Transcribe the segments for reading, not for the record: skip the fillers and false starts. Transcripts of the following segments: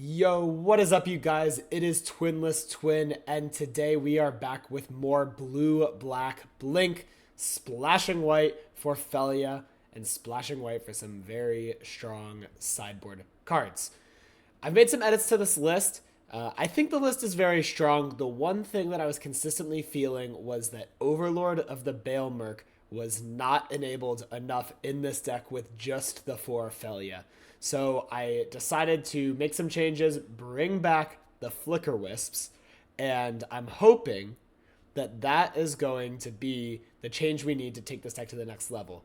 Yo, what is up, you guys? It is Twinless Twin, and today we are back with more blue, black, blink, splashing white for Felia, and splashing white for some very strong sideboard cards. I've made some edits to this list. I think the list is very strong. The one thing that I was consistently feeling was that Overlord of the Balemerc was not enabled enough in this deck with just the 4 Felia. So I decided to make some changes, bring back the Flicker Wisps, and I'm hoping that that is going to be the change we need to take this deck to the next level.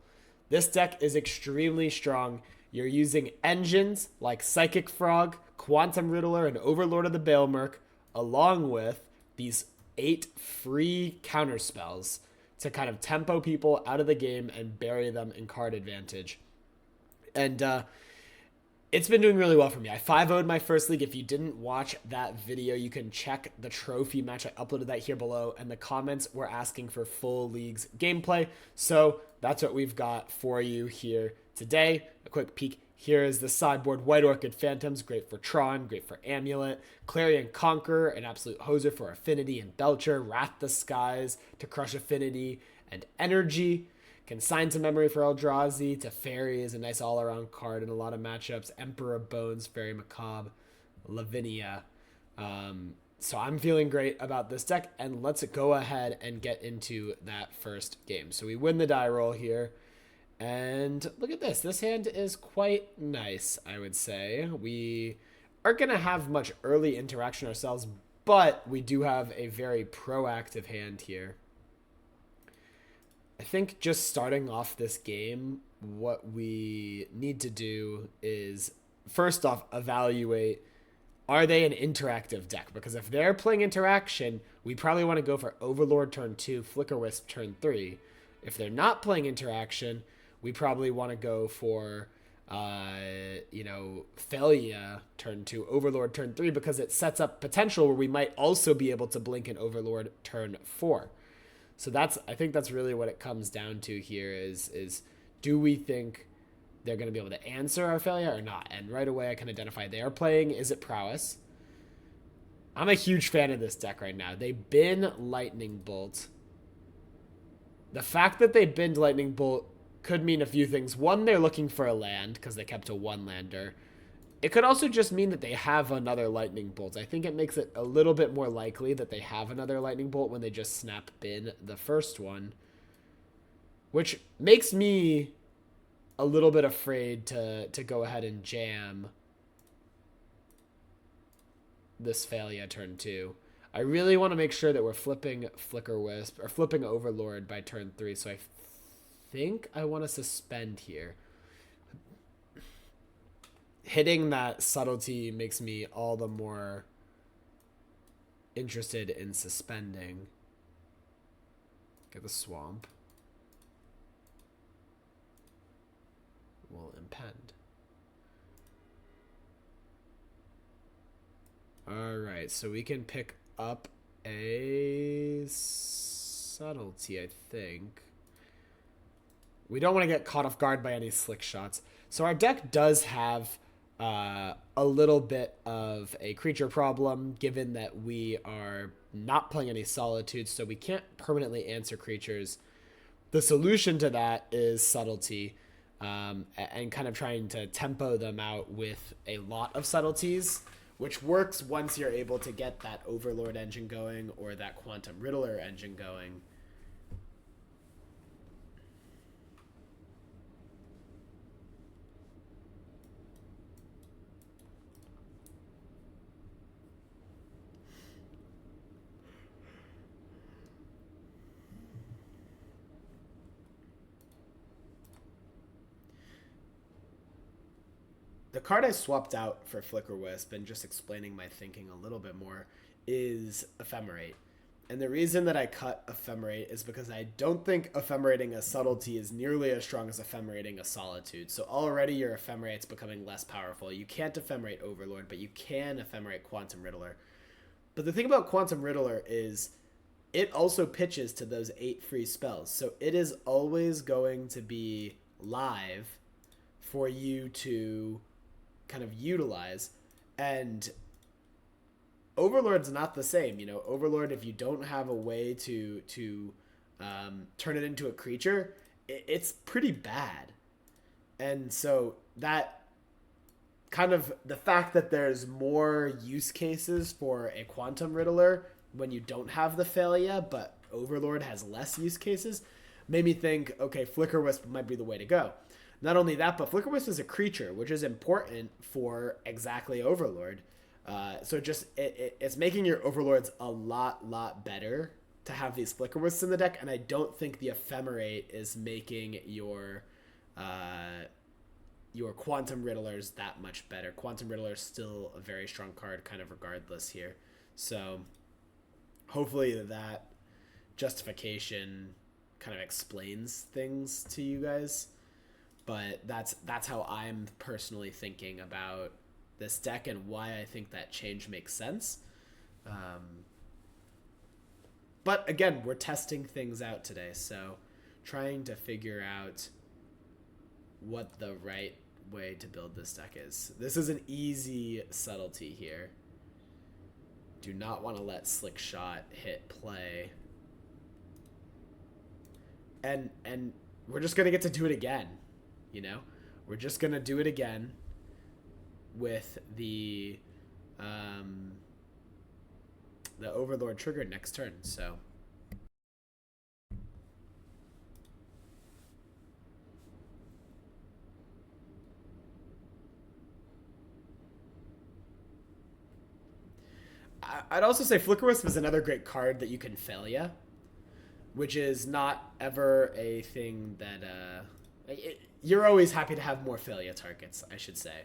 This deck is extremely strong. You're using engines like Psychic Frog, Quantum Riddler, and Overlord of the Balemerc, along with these 8 free counterspells to kind of tempo people out of the game and bury them in card advantage. And it's been doing really well for me. I 5-0'd my first league. If you didn't watch that video, you can check the trophy match. I uploaded that here below, and the comments were asking for full league's gameplay. So that's what we've got for you here today. A quick peek. Here is the sideboard. White Orchid Phantoms, great for Tron, great for Amulet. Clarion Conqueror, an absolute hoser for Affinity and Belcher. Wrath the Skies to crush Affinity and Energy. Consign to Memory for Eldrazi. Teferi is a nice all-around card in a lot of matchups. Emperor Bones, very macabre. Lavinia. So I'm feeling great about this deck, and let's go ahead and get into that first game. So we win the die roll here, and look at this. This hand is quite nice, I would say. We aren't going to have much early interaction ourselves, but we do have a very proactive hand here. I think just starting off this game, what we need to do is, first off, evaluate, are they an interactive deck? Because if they're playing interaction, we probably want to go for Overlord turn 2, Flicker Wisp turn 3. If they're not playing interaction, we probably want to go for, Felia turn 2, Overlord turn 3, because it sets up potential where we might also be able to blink an Overlord turn 4. So I think that's really what it comes down to here is do we think they're going to be able to answer our failure or not? And right away I can identify they are playing Izzet prowess. I'm a huge fan of this deck right now. They bin Lightning Bolt. The fact that they binned Lightning Bolt could mean a few things. One, they're looking for a land because they kept a 1-lander. It could also just mean that they have another Lightning Bolt. I think it makes it a little bit more likely that they have another Lightning Bolt when they just snap bin the first one. Which makes me a little bit afraid to go ahead and jam this Felia turn 2. I really want to make sure that we're flipping Flicker Wisp, or flipping Overlord by turn 3, so I think I want to suspend here. Hitting that subtlety makes me all the more interested in suspending. Get the swamp. Will impend. Alright, so we can pick up a subtlety, I think. We don't want to get caught off guard by any slick shots. So our deck does have a little bit of a creature problem, given that we are not playing any solitudes, so we can't permanently answer creatures. The solution to that is subtlety, and kind of trying to tempo them out with a lot of subtleties, which works once you're able to get that Overlord engine going or that Quantum Riddler engine going. The card I swapped out for Flicker Wisp, and just explaining my thinking a little bit more, is Ephemerate. And the reason that I cut Ephemerate is because I don't think Ephemerating a Subtlety is nearly as strong as Ephemerating a Solitude. So already your Ephemerate's becoming less powerful. You can't Ephemerate Overlord, but you can Ephemerate Quantum Riddler. But the thing about Quantum Riddler is it also pitches to those 8 free spells. So it is always going to be live for you to kind of utilize. And Overlord's not the same. Overlord, if you don't have a way to turn it into a creature, it's pretty bad. And so that kind of the fact that there's more use cases for a Quantum Riddler when you don't have the Failure, but Overlord has less use cases, made me think, okay, Flicker Wisp might be the way to go. Not only that, but Flicker Wisp is a creature, which is important for exactly Overlord. So it's making your Overlords a lot better to have these Flicker Wisps in the deck, and I don't think the Ephemerate is making your Quantum Riddlers that much better. Quantum Riddler is still a very strong card, kind of regardless here. So hopefully that justification kind of explains things to you guys. But that's how I'm personally thinking about this deck and why I think that change makes sense. But again, we're testing things out today, so trying to figure out what the right way to build this deck is. This is an easy subtlety here. Do not want to let Slick Shot hit play. And we're just going to get to do it again, We're just going to do it again with the Overlord triggered next turn, so... I'd also say Flicker Wisp is another great card that you can failure, which is not ever a thing that... you're always happy to have more failure targets, I should say.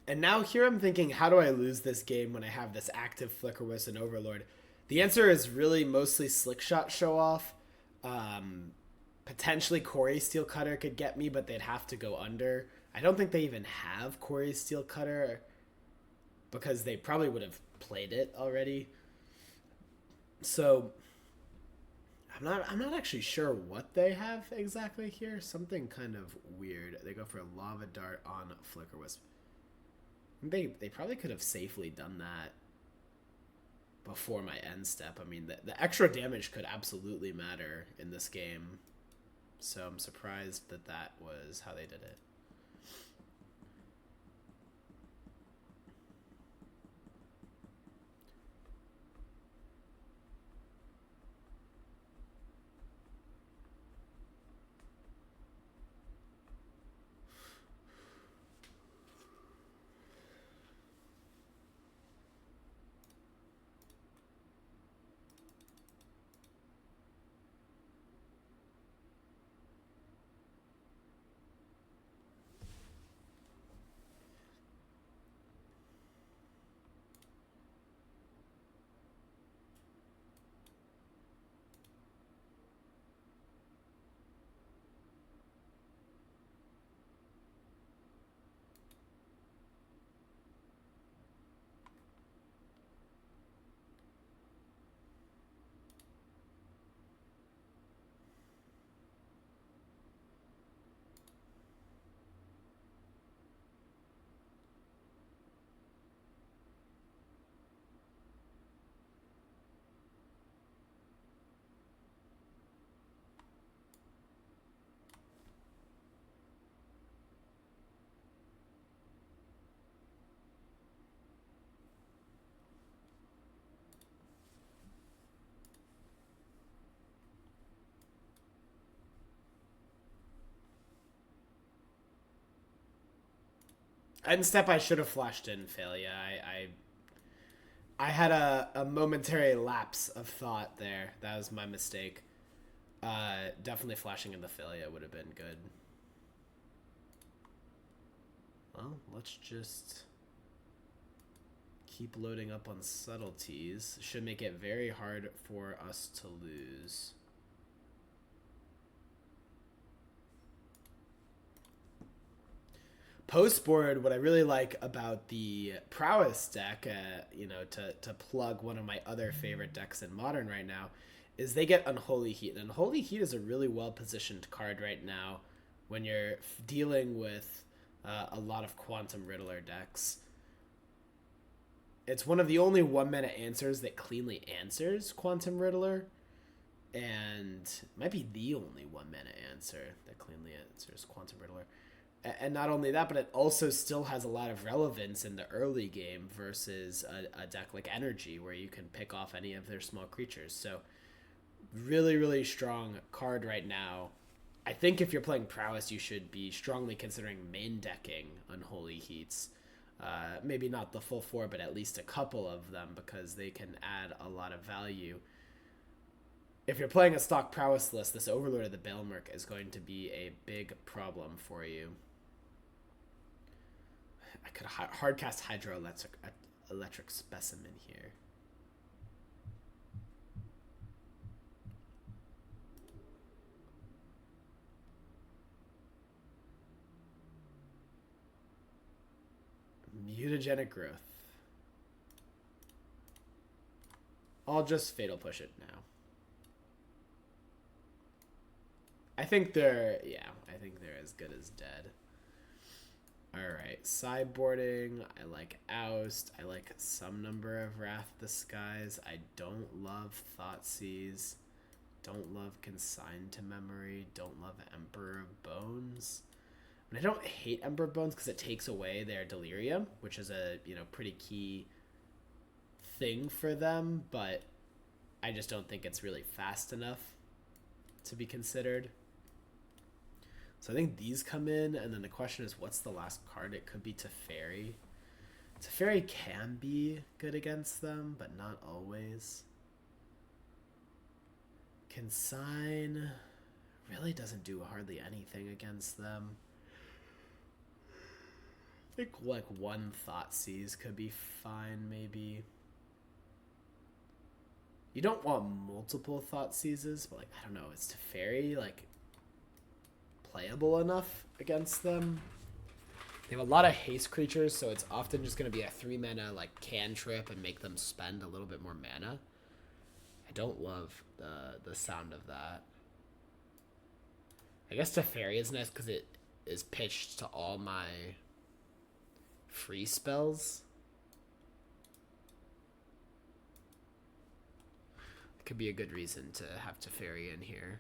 And now here I'm thinking, how do I lose this game when I have this active Flicker Wisp and Overlord? The answer is really mostly Slick Shot show off. Potentially Quarry Steel Cutter could get me, but they'd have to go under. I don't think they even have Quarry Steel Cutter because they probably would have played it already. So I'm not actually sure what they have exactly here. Something kind of weird. They go for a Lava Dart on Flicker Wisp. They probably could have safely done that before my end step. I mean, the extra damage could absolutely matter in this game. So I'm surprised that was how they did it. End step, I should have flashed in Failure. I had a momentary lapse of thought there. That was my mistake. Definitely flashing in the Failure would have been good. Well, let's just keep loading up on subtleties. Should make it very hard for us to lose. Post board, what I really like about the prowess deck, to plug one of my other favorite decks in Modern right now, is they get Unholy Heat. And Unholy Heat is a really well positioned card right now when you're dealing with a lot of Quantum Riddler decks. It's one of the only 1 mana answers that cleanly answers Quantum Riddler, and might be the only 1 mana answer that cleanly answers Quantum Riddler. And not only that, but it also still has a lot of relevance in the early game versus a deck like Energy, where you can pick off any of their small creatures. So really, really strong card right now. I think if you're playing Prowess, you should be strongly considering main decking Unholy Heats. Maybe not the full 4, but at least a couple of them, because they can add a lot of value. If you're playing a stock Prowess list, this Overlord of the Baelmerk is going to be a big problem for you. I could hardcast Hydroelectric Specimen here. Mutagenic Growth. I'll just Fatal Push it now. I think they're as good as dead. Alright, sideboarding. I like Oust. I like some number of Wrath the Skies. I don't love Thoughtseize. Don't love Consigned to Memory. Don't love Emperor of Bones. And I don't hate Emperor of Bones because it takes away their Delirium, which is a pretty key thing for them, but I just don't think it's really fast enough to be considered. So I think these come in, and then the question is, what's the last card? It could be Teferi. Teferi can be good against them, but not always. Consign really doesn't do hardly anything against them. I think like one Thoughtseize could be fine, maybe. You don't want multiple Thoughtseizes, but I don't know, is Teferi playable enough against them? They have a lot of haste creatures, so it's often just going to be a 3 mana cantrip and make them spend a little bit more mana. I don't love the sound of that. I guess Teferi is nice because it is pitched to all my free spells. It could be a good reason to have Teferi in here.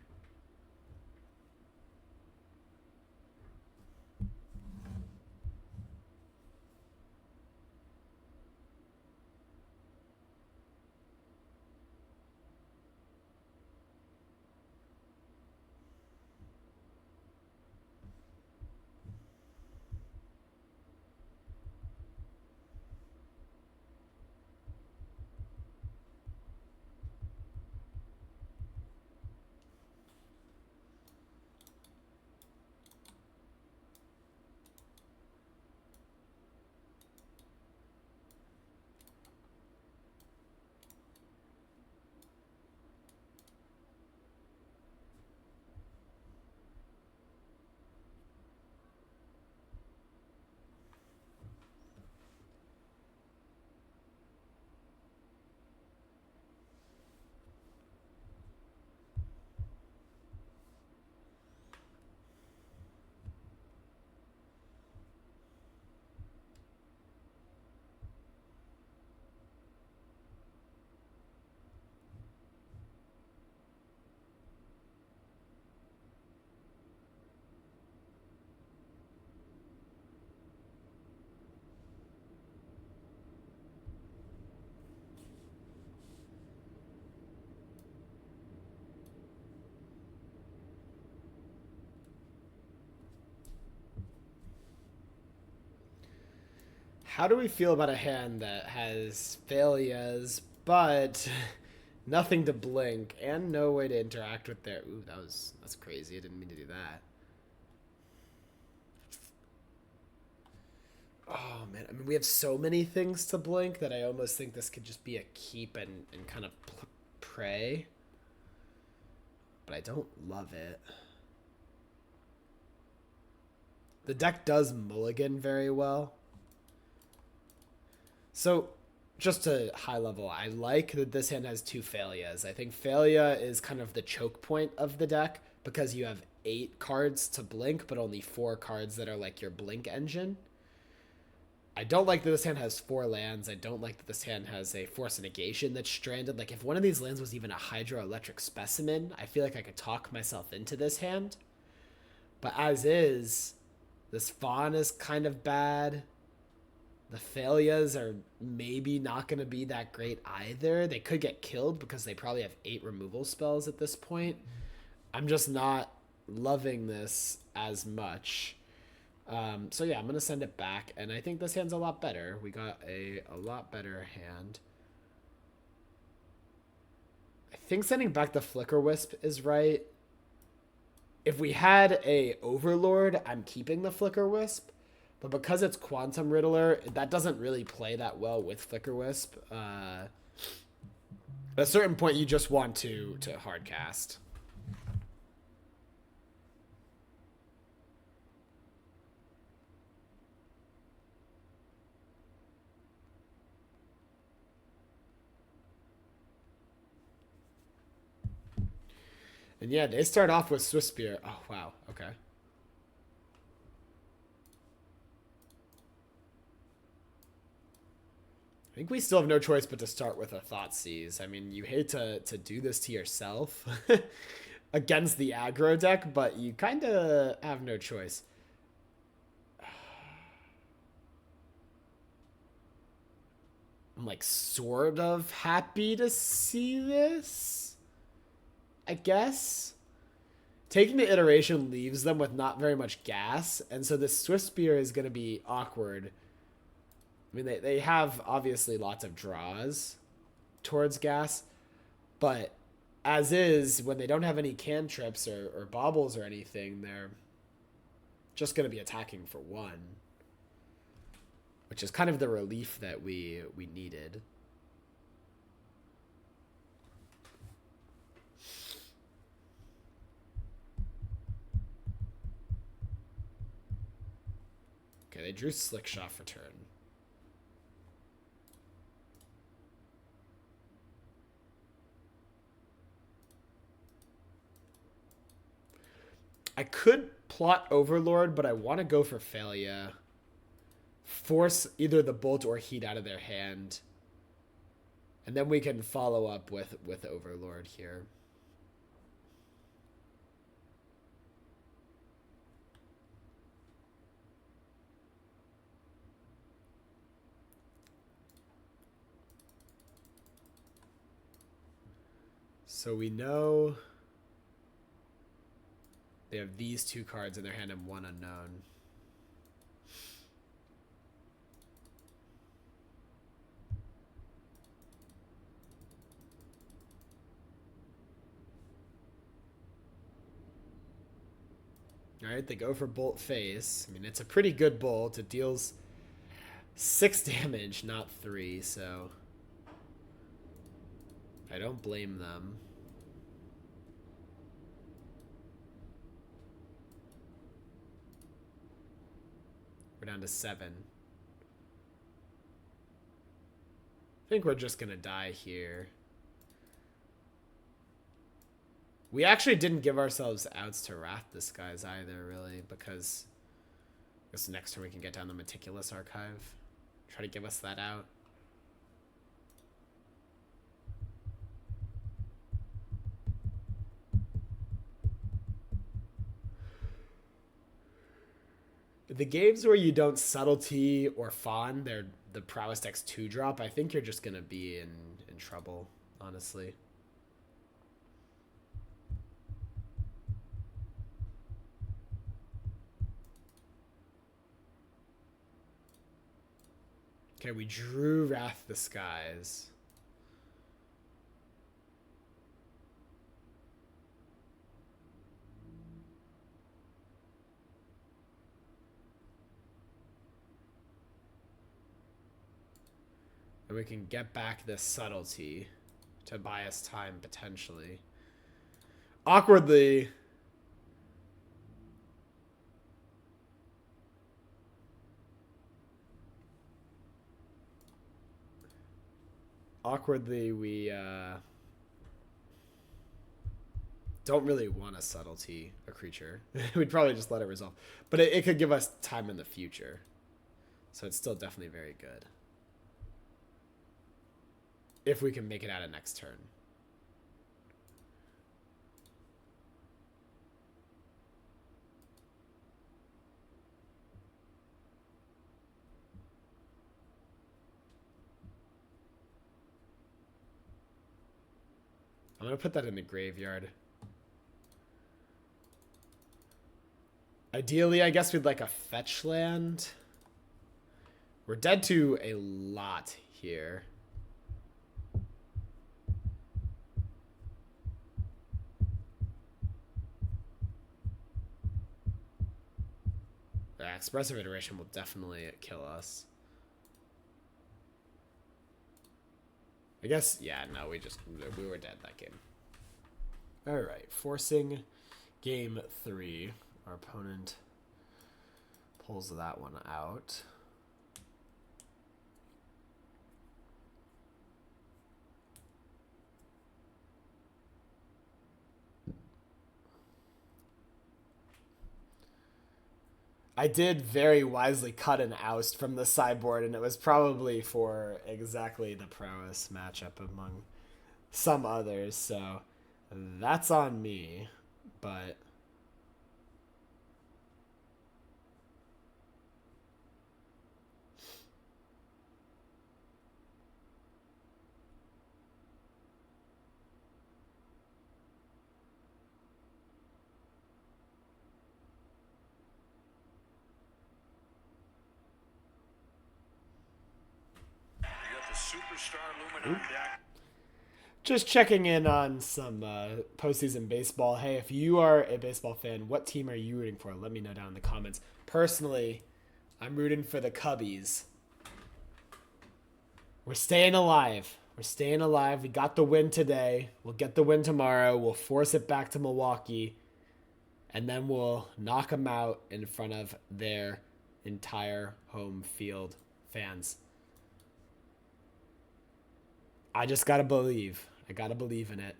How do we feel about a hand that has failures, but nothing to blink and no way to interact with their... Ooh, that's crazy. I didn't mean to do that. Oh, man. I mean, we have so many things to blink that I almost think this could just be a keep and kind of pray. But I don't love it. The deck does mulligan very well. So, just to high level, I like that this hand has two failures. I think failure is kind of the choke point of the deck because you have 8 cards to blink, but only 4 cards that are like your blink engine. I don't like that this hand has 4 lands. I don't like that this hand has a Force of Negation that's stranded. Like, if one of these lands was even a Hydroelectric Specimen, I feel like I could talk myself into this hand. But as is, this Fawn is kind of bad. The failures are maybe not going to be that great either. They could get killed because they probably have 8 removal spells at this point. I'm just not loving this as much. So yeah, I'm going to send it back, and I think this hand's a lot better. We got a lot better hand. I think sending back the Flicker Wisp is right. If we had a Overlord, I'm keeping the Flicker Wisp. But because it's Quantum Riddler, that doesn't really play that well with Flicker Wisp. At a certain point, you just want to hard cast. And yeah, they start off with Swift Spear. Oh, wow. Okay. I think we still have no choice but to start with a Thoughtseize. I mean, you hate to do this to yourself against the aggro deck, but you kind of have no choice. I'm like sort of happy to see this, I guess. Taking the iteration leaves them with not very much gas, and so this Swift Spear is going to be awkward. I mean, they have obviously lots of draws towards gas, but as is, when they don't have any cantrips or baubles or anything, they're just going to be attacking for 1, which is kind of the relief that we needed. Okay, they drew Slick Shot for turn. I could plot Overlord, but I want to go for Failure. Force either the Bolt or Heat out of their hand. And then we can follow up with Overlord here. So we know they have these 2 cards in their hand and 1 unknown. All right, they go for Bolt Face. I mean, it's a pretty good bolt. It deals 6 damage, not 3, so I don't blame them. We're down to 7. I think we're just going to die here. We actually didn't give ourselves outs to Wrath Disguise either, really, because I guess next turn we can get down the Meticulous Archive. Try to give us that out. The games where you don't Subtlety or Fawn, they're the Prowess Deck's 2-drop, I think you're just going to be in trouble, honestly. Okay, we drew Wrath the Skies. And we can get back this subtlety to buy us time, potentially. Awkwardly... we don't really want a subtlety, a creature. We'd probably just let it resolve. But it could give us time in the future. So it's still definitely very good. If we can make it out of next turn. I'm going to put that in the graveyard. Ideally, I guess we'd like a fetch land. We're dead to a lot here. Yeah, expressive iteration will definitely kill us. I guess, yeah, no, we were dead that game. All right, forcing game 3. Our opponent pulls that one out. I did very wisely cut an oust from the sideboard, and it was probably for exactly the prowess matchup among some others, so that's on me, but... Just checking in on some postseason baseball. Hey, if you are a baseball fan, what team are you rooting for? Let me know down in the comments. Personally, I'm rooting for the Cubbies. We're staying alive. We're staying alive. We got the win today. We'll get the win tomorrow. We'll force it back to Milwaukee. And then we'll knock them out in front of their entire home field fans. I just gotta believe. I gotta believe in it.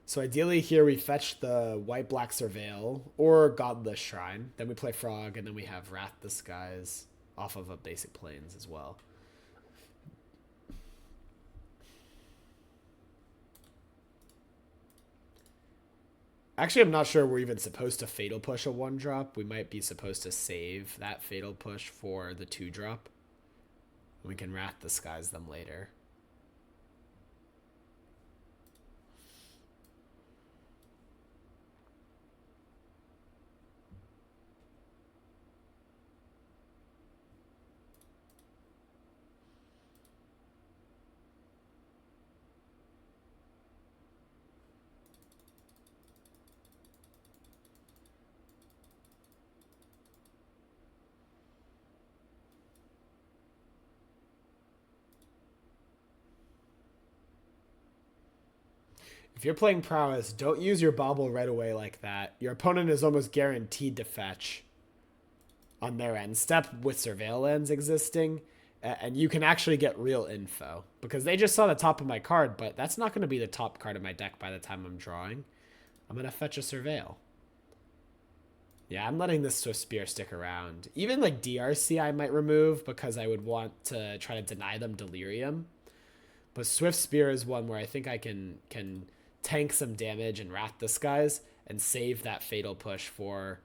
So ideally here we fetch the white-black Surveil or Godless Shrine. Then we play Frog, and then we have Wrath the Skies off of a basic plains as well. Actually, I'm not sure we're even supposed to Fatal Push a 1-drop. We might be supposed to save that Fatal Push for the 2-drop. We can Wrath the Skies them later. If you're playing Prowess, don't use your Bobble right away like that. Your opponent is almost guaranteed to fetch on their end step with Surveil lands existing, and you can actually get real info. Because they just saw the top of my card, but that's not going to be the top card of my deck by the time I'm drawing. I'm going to fetch a Surveil. Yeah, I'm letting this Swift Spear stick around. Even like DRC I might remove because I would want to try to deny them Delirium. But Swift Spear is one where I think I can tank some damage and Wrath the Skies and save that Fatal Push for,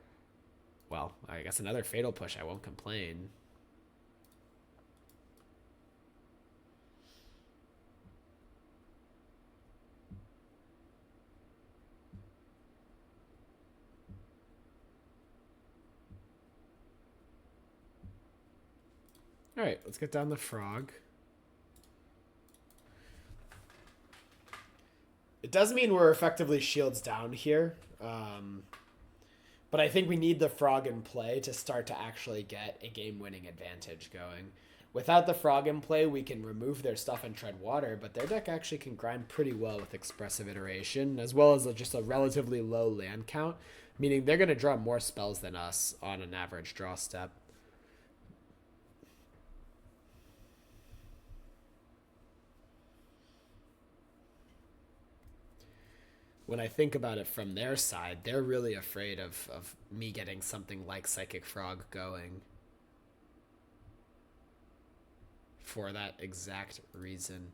well, I guess another Fatal Push. I won't complain. All right, let's get down the frog. It does mean we're effectively shields down here. But I think we need the frog in play to start to actually get a game-winning advantage going. Without the frog in play, we can remove their stuff and tread water, but their deck actually can grind pretty well with expressive iteration, as well as just a relatively low land count, meaning they're going to draw more spells than us on an average draw step. When I think about it from their side, they're really afraid of me getting something like Psychic Frog going. For that exact reason.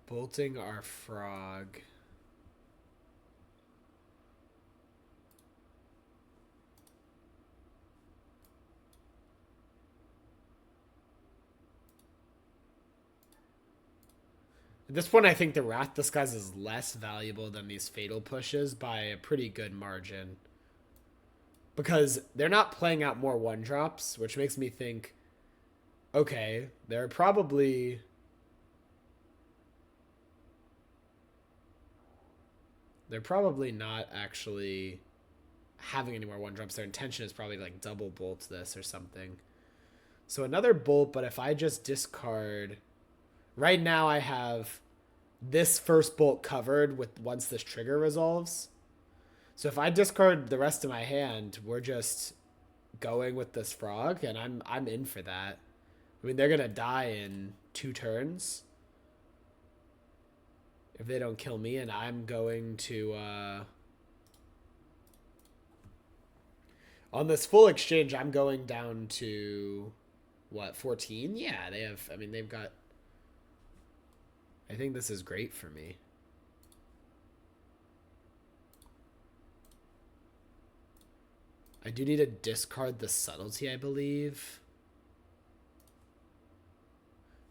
Bolting our frog. At this point, I think the Wrath Disguise is less valuable than these Fatal Pushes by a pretty good margin. Because they're not playing out more 1-drops, which makes me think, okay, they're probably... They're probably not actually having any more 1-drops. Their intention is probably like double bolt this or something. So another bolt, but if I just discard... Right now I have this first bolt covered with once this trigger resolves. So if I discard the rest of my hand, we're just going with this frog, and I'm in for that. I mean, they're going to die in 2 turns. If they don't kill me, and I'm going to... on this full exchange, I'm going down to... What, 14? Yeah, they have... I mean, they've got... I think this is great for me. I do need to discard the subtlety, I believe.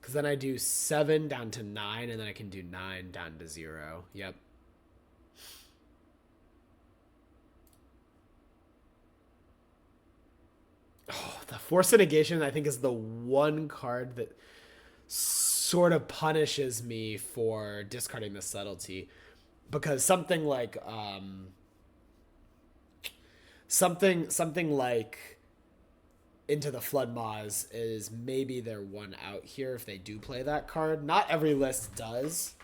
Because then I do 7 down to 9, and then I can do 9 down to 0. Yep. Oh, the Force of Negation, I think, is the one card that sort of punishes me for discarding the subtlety. Because something like... Something like Into the Flood Maws is maybe their one out here if they do play that card. Not every list does,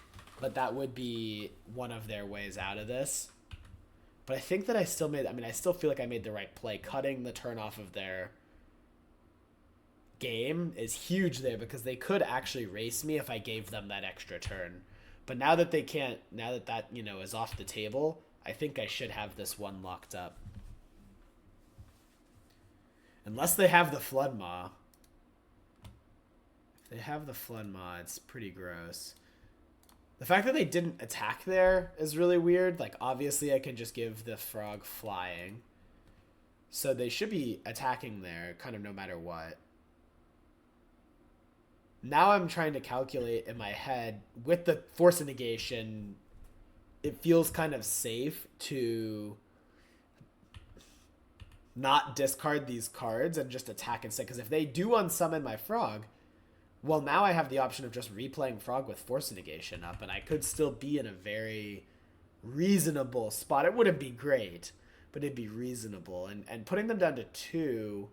but that would be one of their ways out of this. But I think that I still made... I mean, I still feel like I made the right play. Cutting the turn off of their game is huge there because they could actually race me if I gave them that extra turn. But now that they can't... Now that that, you know, is off the table, I think I should have this one locked up. Unless they have the Flood Maw. If they have the Flood Maw, it's pretty gross. The fact that they didn't attack there is really weird. Like, obviously I can just give the frog flying. So they should be attacking there, kind of no matter what. Now I'm trying to calculate in my head, with the Force of Negation, it feels kind of safe to... not discard these cards and just attack instead. Because if they do unsummon my frog, well, now I have the option of just replaying frog with Force of Negation up, and I could still be in a very reasonable spot. It wouldn't be great, but it'd be reasonable. And putting them down to 2,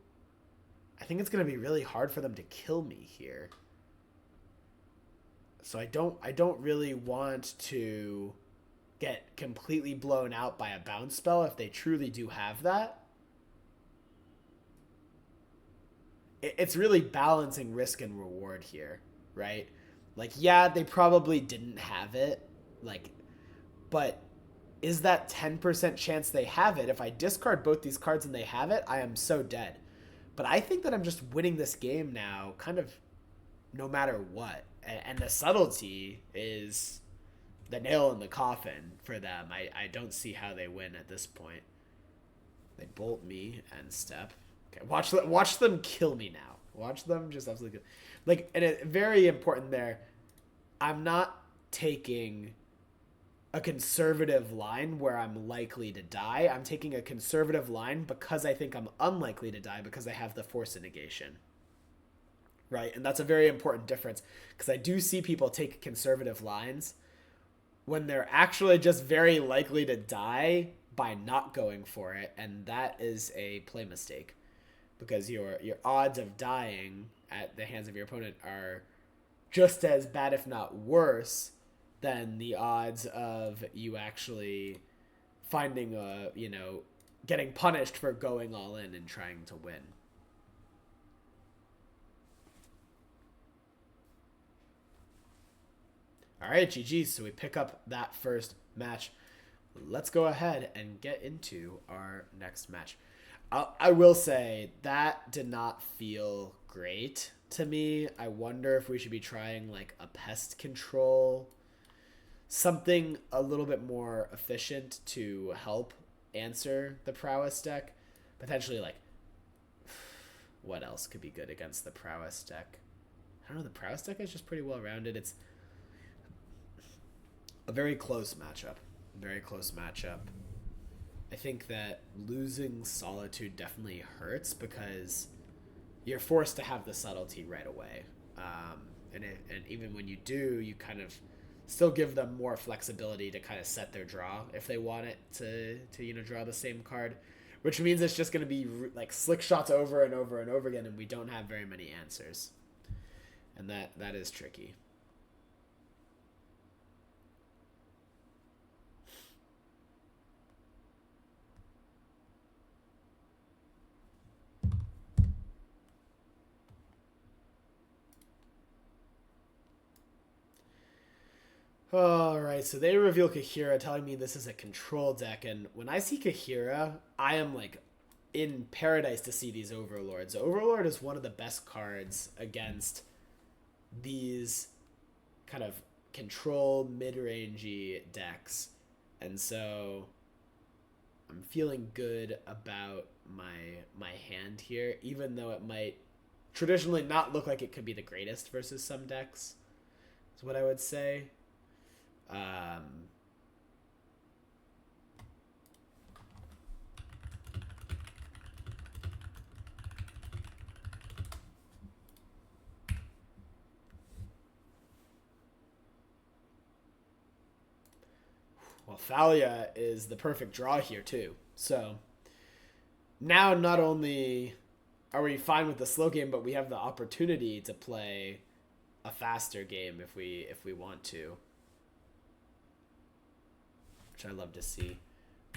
I think it's going to be really hard for them to kill me here. So I don't really want to get completely blown out by a bounce spell if they truly do have that. It's really balancing risk and reward here, right? Like, yeah, they probably didn't have it, like, but is that 10% chance they have it. If I discard both these cards and they have it, I am so dead. But I think that I'm just winning this game now, kind of no matter what. And the subtlety is the nail in the coffin for them. I don't see how they win at this point. They bolt me and step. Okay, watch them kill me now. Watch them just absolutely kill. Like, and it very important there. I'm not taking a conservative line where I'm likely to die. I'm taking a conservative line because I think I'm unlikely to die because I have the force negation. Right? And that's a very important difference because I do see people take conservative lines when they're actually just very likely to die by not going for it, and that is a play mistake because your odds of dying at the hands of your opponent are just as bad, if not worse, than the odds of you actually finding getting punished for going all in and trying to win. All right, GG's. So we pick up that first match. Let's go ahead and get into our next match. I will say that did not feel great to me. I wonder if we should be trying like a pest control, something a little bit more efficient to help answer the prowess deck. Potentially like, what else could be good against the prowess deck? I don't know. The prowess deck is just pretty well rounded. It's a very close matchup. Very close matchup. I think that losing Solitude definitely hurts because you're forced to have the subtlety right away. And even when you do, you kind of still give them more flexibility to kind of set their draw if they want it to draw the same card, which means it's just going to be like slick shots over and over and over again, and we don't have very many answers. And that is tricky. Alright, so they reveal Kahira, telling me this is a control deck, and when I see Kahira, I am like in paradise to see these Overlords. Overlord is one of the best cards against these kind of control mid-rangey decks, and so I'm feeling good about my hand here, even though it might traditionally not look like it could be the greatest versus some decks, is what I would say. Well, Thalia is the perfect draw here too. So now not only are we fine with the slow game, but we have the opportunity to play a faster game if we want to, which I love to see.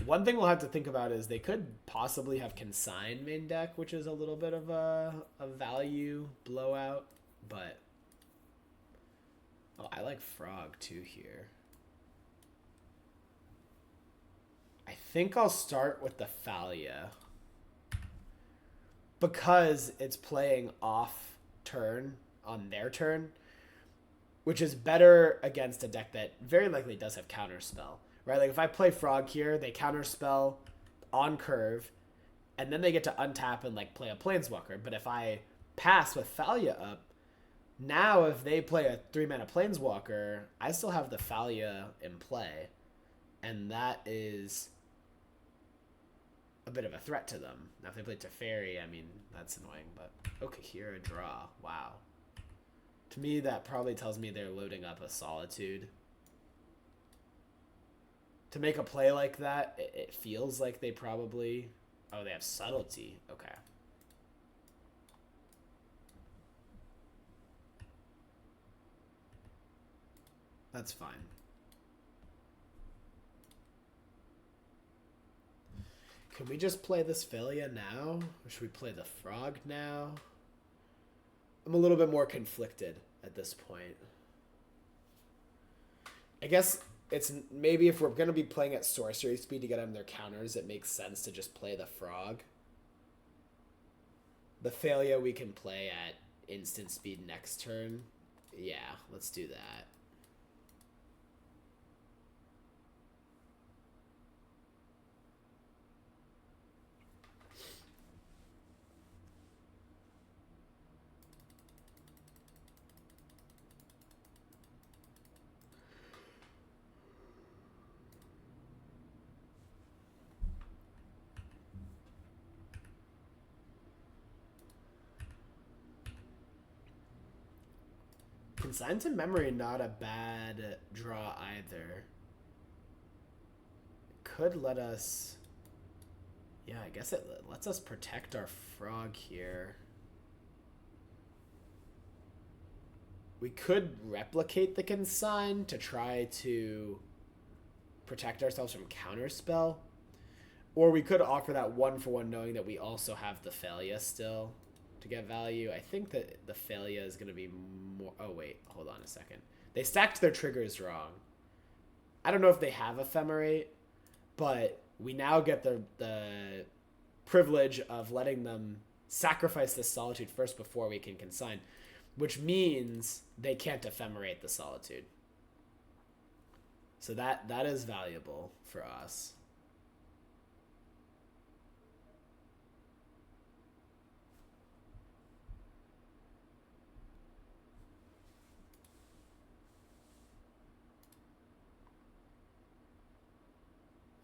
One thing we'll have to think about is they could possibly have Consign main deck, which is a little bit of a value blowout, but I like Frog too here. I think I'll start with the Thalia because it's playing off turn on their turn, which is better against a deck that very likely does have Counterspell, right? Like if I play Frog here, they Counterspell on curve, and then they get to untap and like play a Planeswalker. But if I pass with Thalia up, now if they play a 3-mana Planeswalker, I still have the Thalia in play, and that is a bit of a threat to them. Now if they play Teferi, I mean, that's annoying, but okay, here a draw. Wow. To me, that probably tells me they're loading up a Solitude. To make a play like that, it feels like they probably... Oh, they have Subtlety. Okay. That's fine. Can we just play this Thalia now? Or should we play the Frog now? I'm a little bit more conflicted at this point. I guess it's maybe if we're going to be playing at sorcery speed to get them their counters, it makes sense to just play the frog. The Thalia we can play at instant speed next turn. Yeah, let's do that. Consign to Memory, not a bad draw either. Could let us... Yeah, I guess it lets us protect our frog here. We could replicate the Consign to try to protect ourselves from Counterspell. Or we could offer that 1-for-1 knowing that we also have the Thalia still to get value. I think that the Thalia is going to be more... Oh, wait. Hold on a second. They stacked their triggers wrong. I don't know if they have Ephemerate, but we now get the privilege of letting them sacrifice this Solitude first before we can consign, which means they can't Ephemerate the Solitude. So that is valuable for us.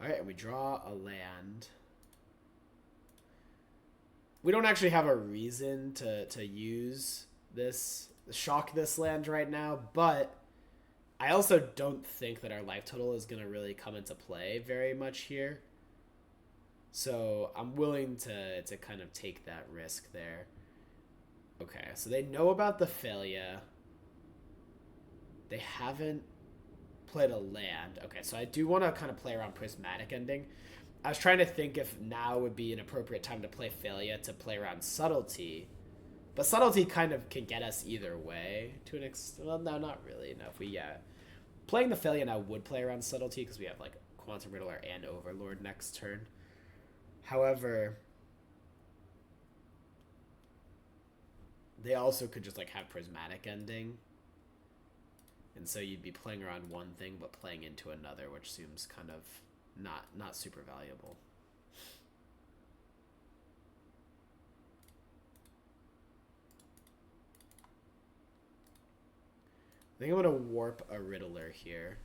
All right, and we draw a land. We don't actually have a reason to use this, shock this land right now, but I also don't think that our life total is going to really come into play very much here. So I'm willing to kind of take that risk there. Okay, so they know about the Thalia. They haven't played a land. Okay, so I do want to kind of play around Prismatic Ending. I was trying to think if now would be an appropriate time to play Thalia to play around Subtlety. But Subtlety kind of can get us either way to an extent. Well, no, not really. No, if we, playing the Thalia now would play around Subtlety because we have, like, Quantum Riddler and Overlord next turn. However, they also could just, like, have Prismatic Ending. And so you'd be playing around one thing but playing into another, which seems kind of not super valuable. I think I'm going to warp a Riddler here.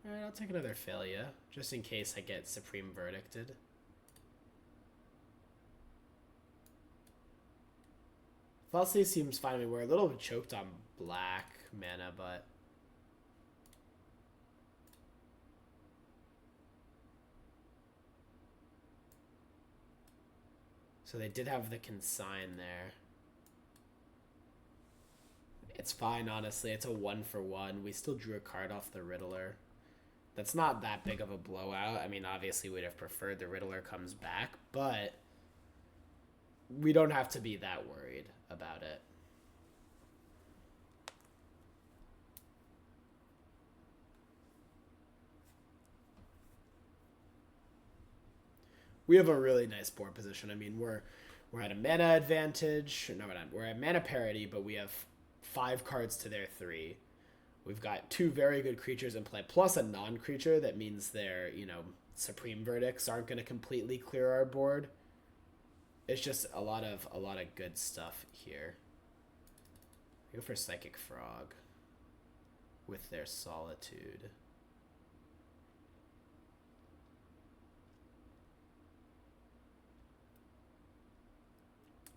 Alright, I'll take another Thalia, just in case I get Supreme Verdicted. Falsely seems fine. I mean, we're a little choked on black mana, but... So they did have the Consign there. It's fine, honestly. It's a 1-for-1. We still drew a card off the Riddler. That's not that big of a blowout. I mean, obviously we'd have preferred the Riddler comes back, but we don't have to be that worried about it. We have a really nice board position. I mean, we're at a mana advantage. No, we're at mana parity, but we have 5 cards to their 3. We've got 2 very good creatures in play, plus a non-creature. That means their, Supreme Verdicts aren't going to completely clear our board. It's just a lot of good stuff here. I go for Psychic Frog with their Solitude.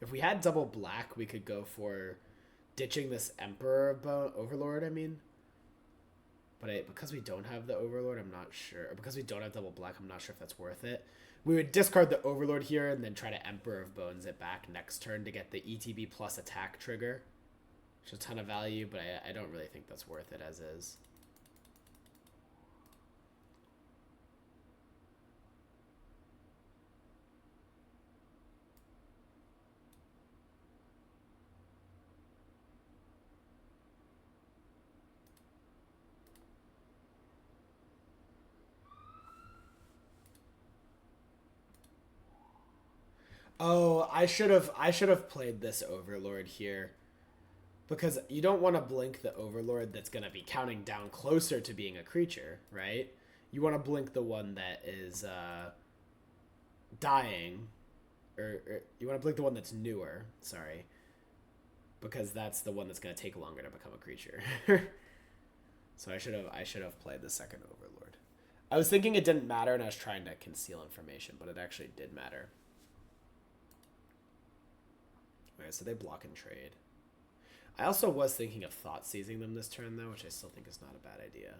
If we had double black, we could go for ditching this Emperor Overlord, I mean. But because we don't have the Overlord, I'm not sure. Or because we don't have double black, I'm not sure if that's worth it. We would discard the Overlord here and then try to Emperor of Bones it back next turn to get the ETB plus attack trigger. Which is a ton of value, but I don't really think that's worth it as is. Oh, I should have played this Overlord here. Because you don't want to blink the Overlord that's going to be counting down closer to being a creature, right? You want to blink the one that is dying. Or you want to blink the one that's newer, sorry. Because that's the one that's going to take longer to become a creature. So I should have played the second Overlord. I was thinking it didn't matter and I was trying to conceal information, but it actually did matter. Alright, so they block and trade. I also was thinking of thought seizing them this turn, though, which I still think is not a bad idea.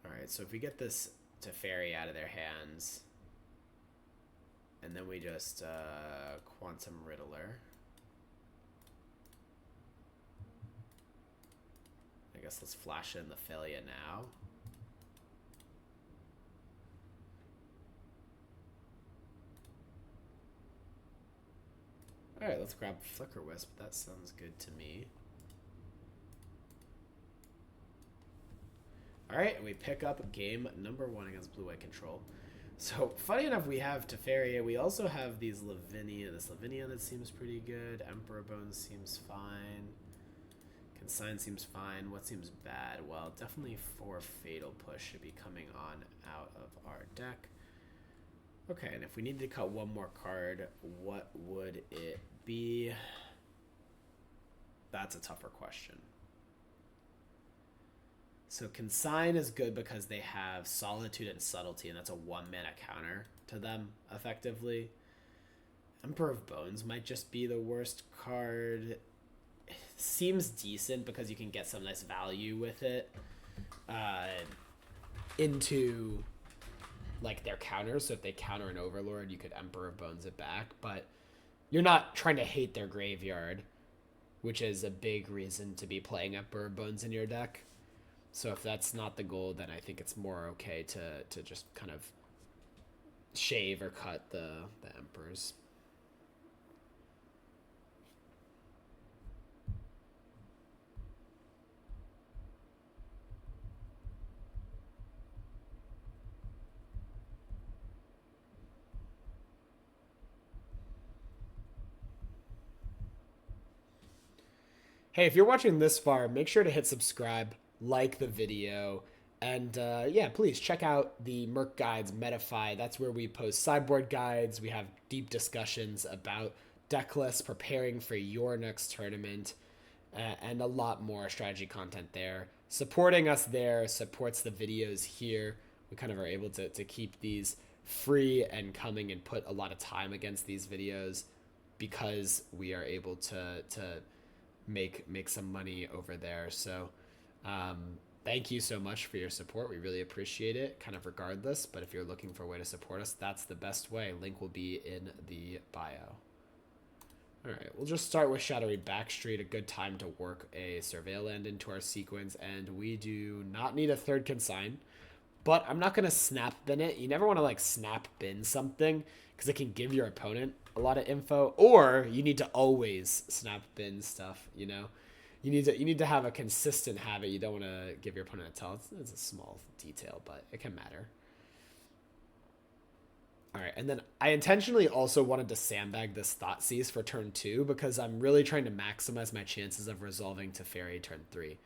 Alright, so if we get this Teferi out of their hands, and then we just Quantum Riddler. I guess let's flash in the Thalia now. Alright, let's grab Flicker Wisp. That sounds good to me. Alright, and we pick up game number 1 against Blue-White Control. So, funny enough, we have Teferi. We also have these Lavinia. This Lavinia that seems pretty good. Emperor Bones seems fine. Consign seems fine. What seems bad? Well, definitely 4 Fatal Push should be coming on out of our deck. Okay, and if we needed to cut one more card, what would it be? That's a tougher question. So Consign is good because they have Solitude and Subtlety, and that's a 1-mana counter to them, effectively. Emperor of Bones might just be the worst card. It seems decent because you can get some nice value with it into like their counters. So if they counter an Overlord, you could Emperor of Bones it back. But you're not trying to hate their graveyard, which is a big reason to be playing Emperor of Bones in your deck. So if that's not the goal, then I think it's more okay to just kind of shave or cut the Emperors. Hey, if you're watching this far, make sure to hit subscribe, like the video, and yeah, please check out the Merc Guides Metafy. That's where we post sideboard guides. We have deep discussions about deck lists, preparing for your next tournament, and a lot more strategy content there. Supporting us there supports the videos here. We kind of are able to keep these free and coming and put a lot of time against these videos because we are able to make some money over there. So thank you so much for your support. We really appreciate it, kind of regardless. But if you're looking for a way to support us, that's the best way. Link will be in the bio. All right, we'll just start with Shadowy Backstreet, a good time to work a Surveil Land into our sequence. And we do not need a third Consign, but I'm not going to snap bin it. You never want to like snap bin something because it can give your opponent a lot of info, or you need to always snap bin stuff, you know? You need to have a consistent habit. You don't want to give your opponent a tell. It's a small detail, but it can matter. All right, and then I intentionally also wanted to sandbag this Thoughtseize for turn 2 because I'm really trying to maximize my chances of resolving Teferi turn 3.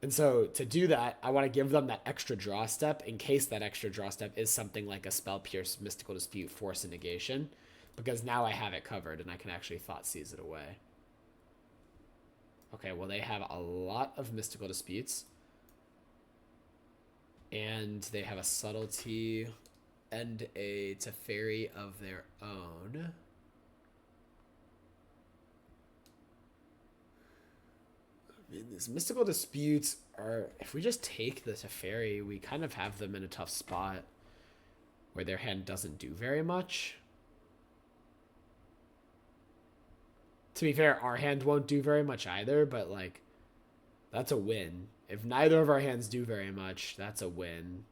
And so to do that, I want to give them that extra draw step in case that extra draw step is something like a Spell Pierce, Mystical Dispute, Force of Negation, because now I have it covered and I can actually Thoughtseize it away. Okay, well, they have a lot of Mystical Disputes. And they have a Subtlety. and a Teferi of their own. I mean, these mystical disputes are, if we just take the Teferi, we kind of have them in a tough spot where their hand doesn't do very much. To be fair, our hand won't do very much either, but like, that's a win. If neither of our hands do very much, that's a win.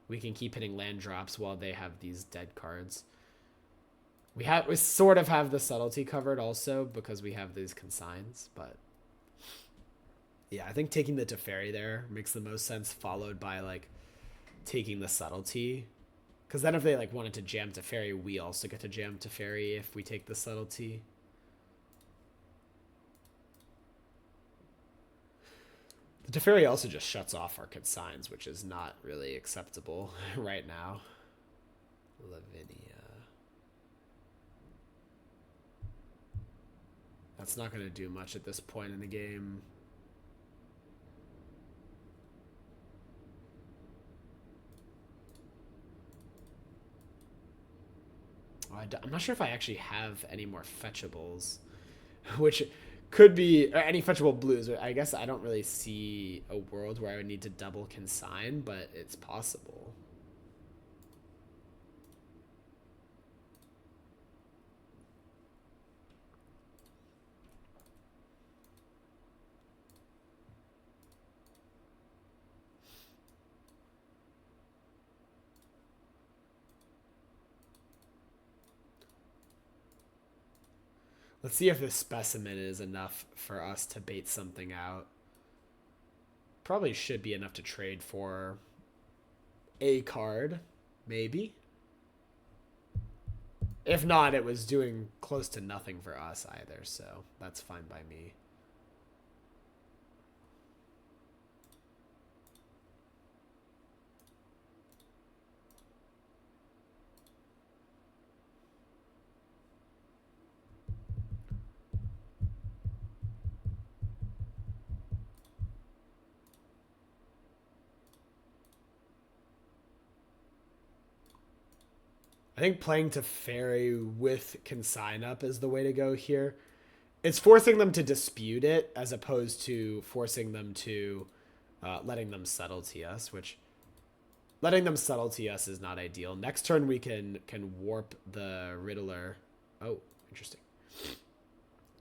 We can keep hitting land drops while they have these dead cards. We sort of have the subtlety covered also because we have these consigns, but yeah, I think taking the Teferi there makes the most sense, followed by like taking the subtlety. Because then if they like wanted to jam Teferi, we also get to jam Teferi if we take the subtlety. The Teferi also just shuts off our consigns, which is not really acceptable right now. Lavinia. That's not going to do much at this point in the game. I'm not sure if I actually have any more fetchables, which could be any fetchable blues. I guess I don't really see a world where I would need to double consign, but it's possible. Let's see if this specimen is enough for us to bait something out. Probably should be enough to trade for a card, maybe. If not, it was doing close to nothing for us either, so that's fine by me. I think playing Teferi with Consign up is the way to go here. It's forcing them to dispute it as opposed to forcing them to letting them subtlety us, which letting them subtlety us is not ideal. Next turn we can warp the Riddler. Oh, interesting.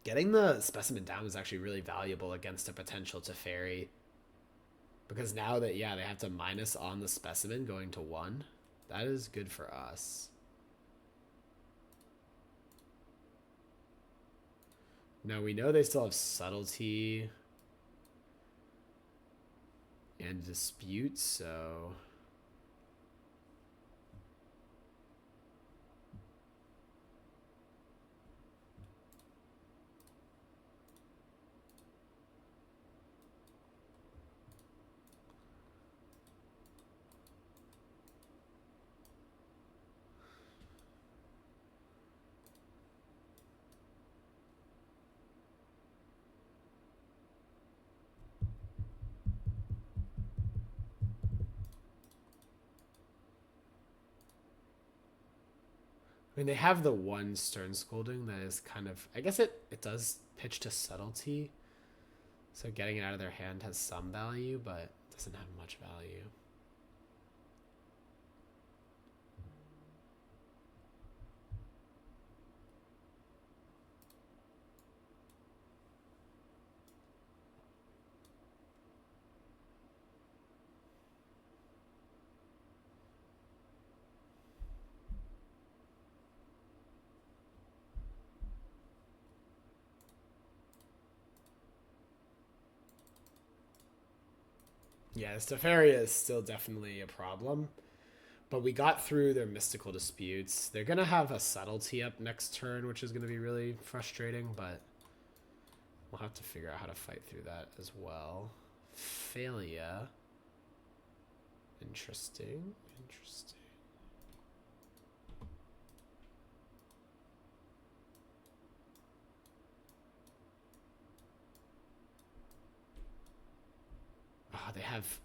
Getting the specimen down is actually really valuable against a potential Teferi. Because now that, yeah, they have to minus on the specimen going to 1. That is good for us. Now we know they still have subtlety and dispute, so I mean, they have the one Stern Scolding that is kind of, I guess it does pitch to subtlety. So getting it out of their hand has some value, but doesn't have much value. Yeah, Teferi is still definitely a problem. But we got through their mystical disputes. They're going to have a subtlety up next turn, which is going to be really frustrating, but we'll have to figure out how to fight through that as well. Failure. Interesting. Interesting. Oh, they have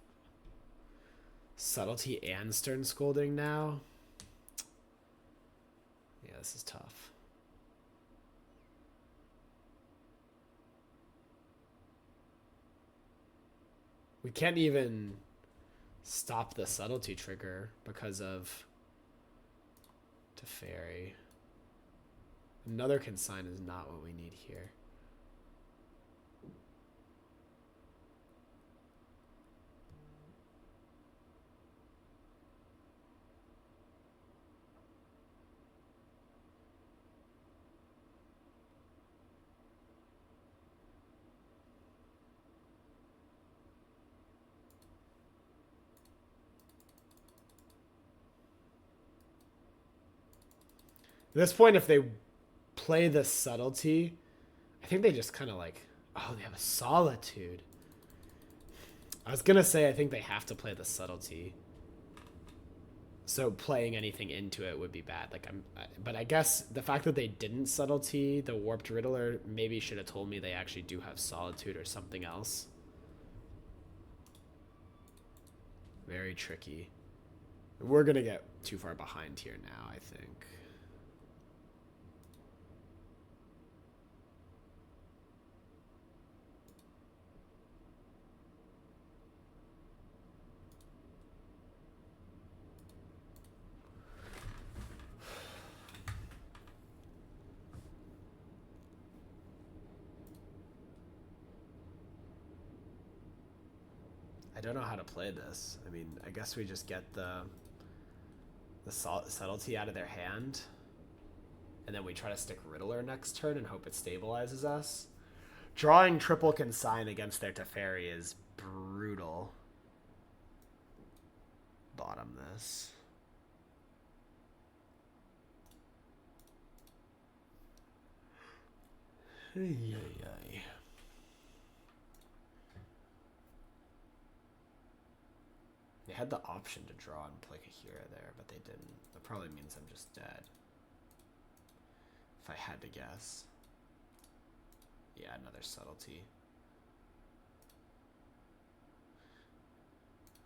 subtlety and Stern Scolding now. this is tough. We can't even stop the subtlety trigger because of Teferi. Another consign is not what we need here. At this point, if they play the subtlety, I think they just kind of like, oh, they have a solitude. I was gonna say I think they have to play the subtlety, so playing anything into it would be bad. But I guess the fact that they didn't subtlety the warped riddler maybe should have told me they actually do have solitude or something else. Very tricky. We're gonna get too far behind here now, I think. I don't know how to play this. I mean, I guess we just get the subtlety out of their hand, and then we try to stick Riddler next turn and hope it stabilizes us. Drawing triple consign against their Teferi is brutal. Bottom this. Ay. They had the option to draw and play Kahira there, but they didn't. That probably means I'm just dead. If I had to guess. Yeah, another subtlety.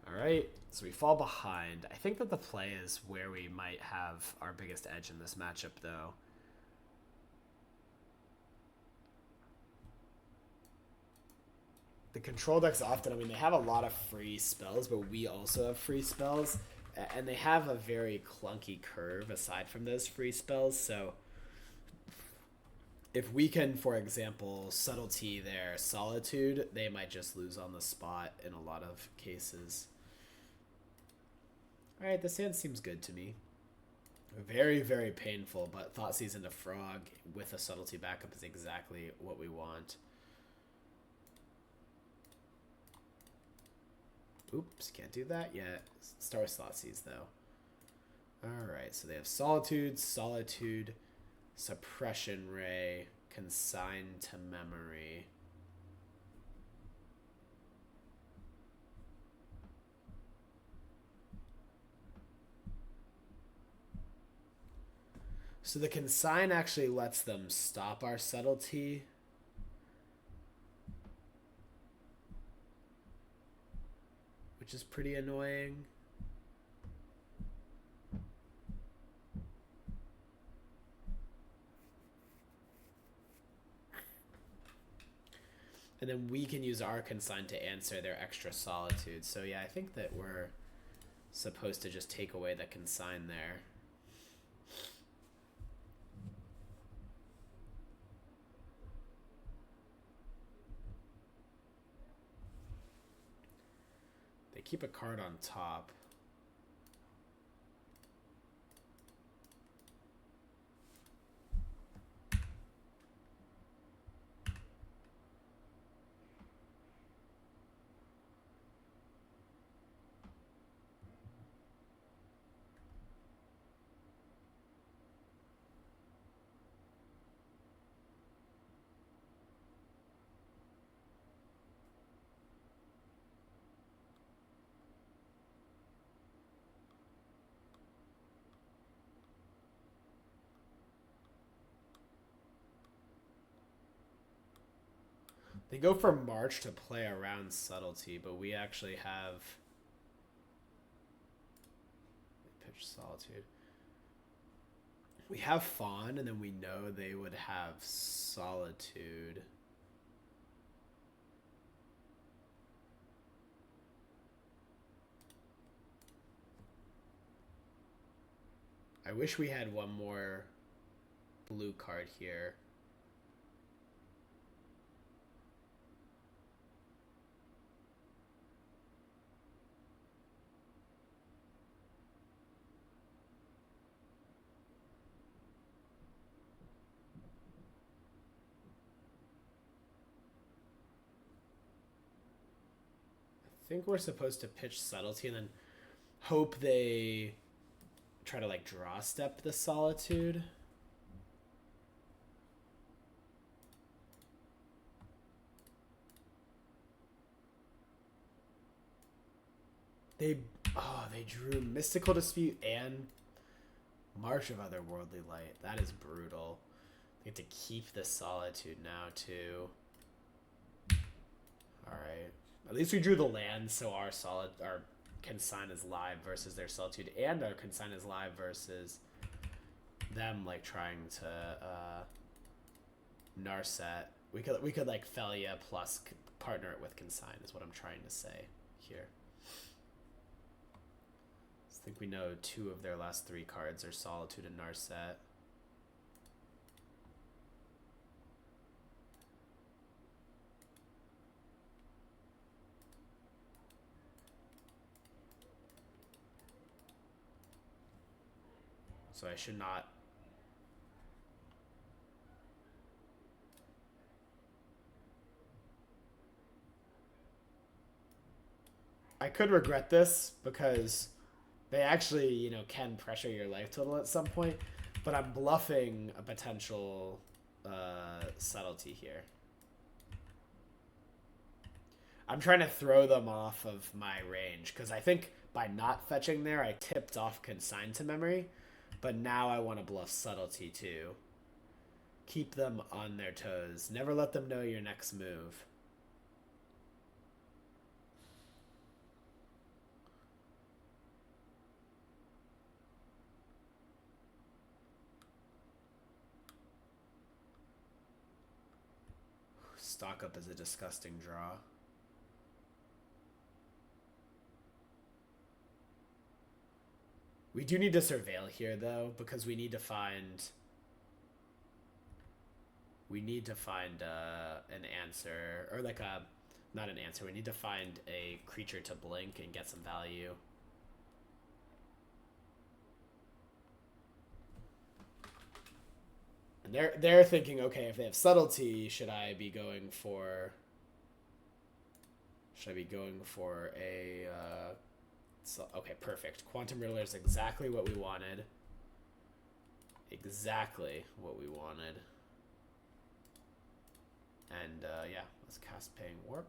Alright, so we fall behind. I think that the play is where we might have our biggest edge in this matchup, though. The control decks often, I mean, they have a lot of free spells, but we also have free spells. And they have a very clunky curve aside from those free spells, so if we can, for example, subtlety their solitude, they might just lose on the spot in a lot of cases. Alright, this hand seems good to me. Very, very painful, but Thoughtseize into Frog with a subtlety backup is exactly what we want. Oops, can't do that yet. Start with Thoughtseize, though. Alright, so they have Solitude, Suppression Ray, Consign to Memory. So the Consign actually lets them stop our subtlety. Which is pretty annoying. And then we can use our consign to answer their extra solitude. So yeah, I think that we're supposed to just take away the consign there. They keep a card on top. They go for March to play around subtlety, but we actually have pitch solitude. We have Fawn, and then we know they would have Solitude. I wish we had one more blue card here. I think we're supposed to pitch Subtlety and then hope they try to like draw step the Solitude. They drew Mystical Dispute and March of Otherworldly Light. That is brutal. They get to keep the Solitude now too. Alright. At least we drew the land, so our Consign is live versus their Solitude, and our Consign is live versus them like trying to Narset. We could like Felia plus partner it with Consign is what I'm trying to say here. I think we know 2 of their last 3 cards are Solitude and Narset. So I should not. I could regret this because they actually, you know, can pressure your life total at some point, but I'm bluffing a potential Subtlety here. I'm trying to throw them off of my range because I think by not fetching there, I tipped off Consign to Memory, but now I want to bluff Subtlety too. Keep them on their toes. Never let them know your next move. Stock up is a disgusting draw. We do need to surveil here though, because we need to find an answer, or like a, not an answer, we need to find a creature to blink and get some value. And they're thinking, okay, if they have Subtlety, should I be going for a so, okay, perfect. Quantum Riddler is exactly what we wanted. Exactly what we wanted. And yeah, let's cast Paying Warp.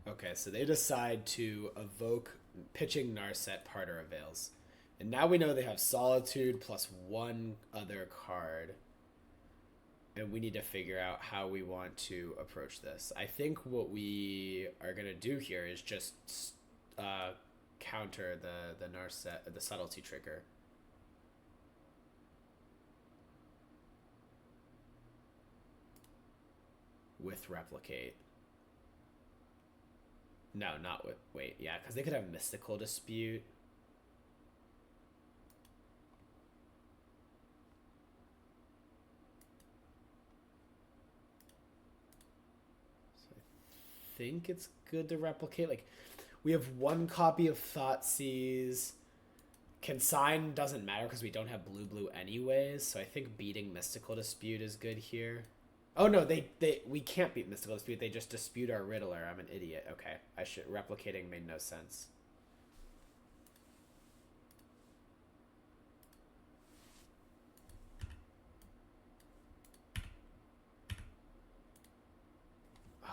Okay, so they decide to evoke pitching Narset Parter Avails. And now we know they have Solitude plus 1 other card. And we need to figure out how we want to approach this. I think what we are going to do here is just counter the Narset, the Subtlety trigger. With Replicate. No, not with... Wait, yeah, because they could have Mystical Dispute. So I think it's good to Replicate. Like, we have 1 copy of Thoughtseize. Consign doesn't matter because we don't have blue anyways, so I think beating Mystical Dispute is good here. Oh no, we can't beat Mystical Dispute. They just dispute our Riddler. I'm an idiot. Okay, replicating made no sense.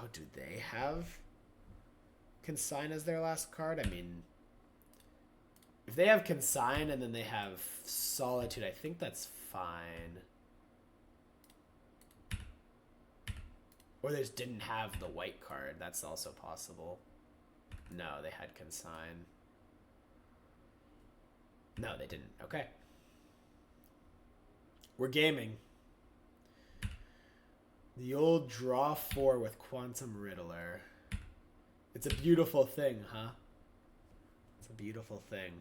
Oh, do they have Consign as their last card? I mean, if they have Consign and then they have Solitude, I think that's fine. Or they just didn't have the white card. That's also possible. No, they had Consign. No, they didn't. Okay. We're gaming. The old draw 4 with Quantum Riddler. It's a beautiful thing, huh? It's a beautiful thing.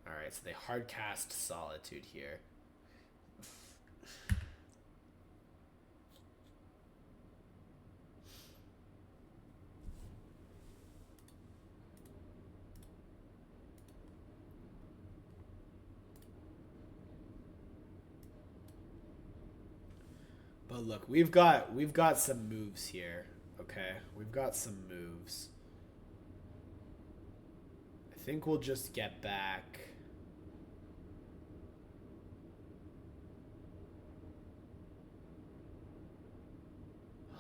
Alright, so they hard cast Solitude here. But look, we've got some moves here. Okay, we've got some moves. I think we'll just get back.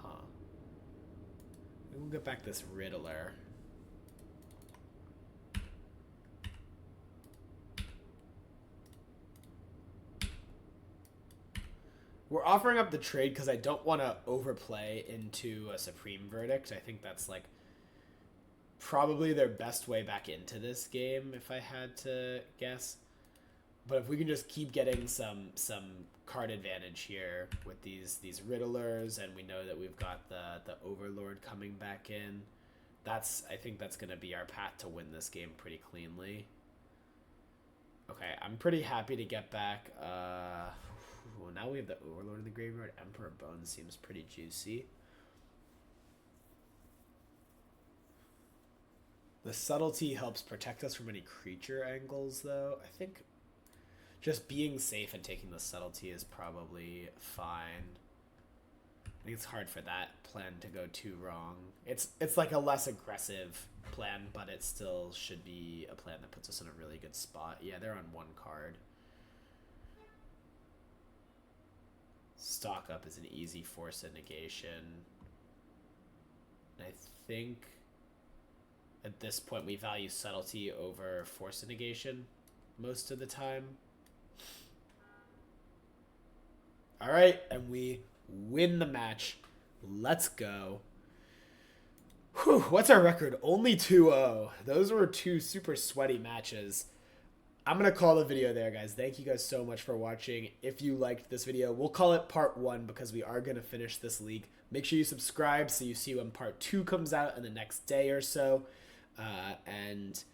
Huh. We'll get back this Riddler. We're offering up the trade because I don't want to overplay into a Supreme Verdict. I think that's like probably their best way back into this game, if I had to guess. But if we can just keep getting some card advantage here with these Riddlers, and we know that we've got the Overlord coming back in, I think that's going to be our path to win this game pretty cleanly. Okay, I'm pretty happy to get back. Well, now we have the Overlord in the graveyard. Emperor Bones seems pretty juicy. The subtlety helps protect us from any creature angles, though. I think just being safe and taking the subtlety is probably fine. I think it's hard for that plan to go too wrong. It's like a less aggressive plan, but it still should be a plan that puts us in a really good spot. Yeah, they're on one card. Stock up is an easy force of negation. And I think at this point we value subtlety over force of negation most of the time. All right, and we win the match. Let's go. Whew, what's our record? Only 2-0. Those were two super sweaty matches. I'm going to call the video there, guys. Thank you guys so much for watching. If you liked this video, we'll call it part 1 because we are going to finish this league. Make sure you subscribe so you see when part 2 comes out in the next day or so. And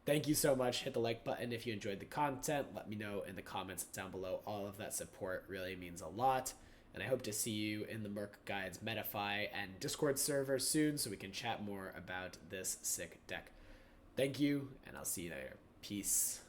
thank you so much. Hit the like button if you enjoyed the content. Let me know in the comments down below. All of that support really means a lot. And I hope to see you in the Merc Guides Metafy and Discord server soon so we can chat more about this sick deck. Thank you, and I'll see you later. Peace.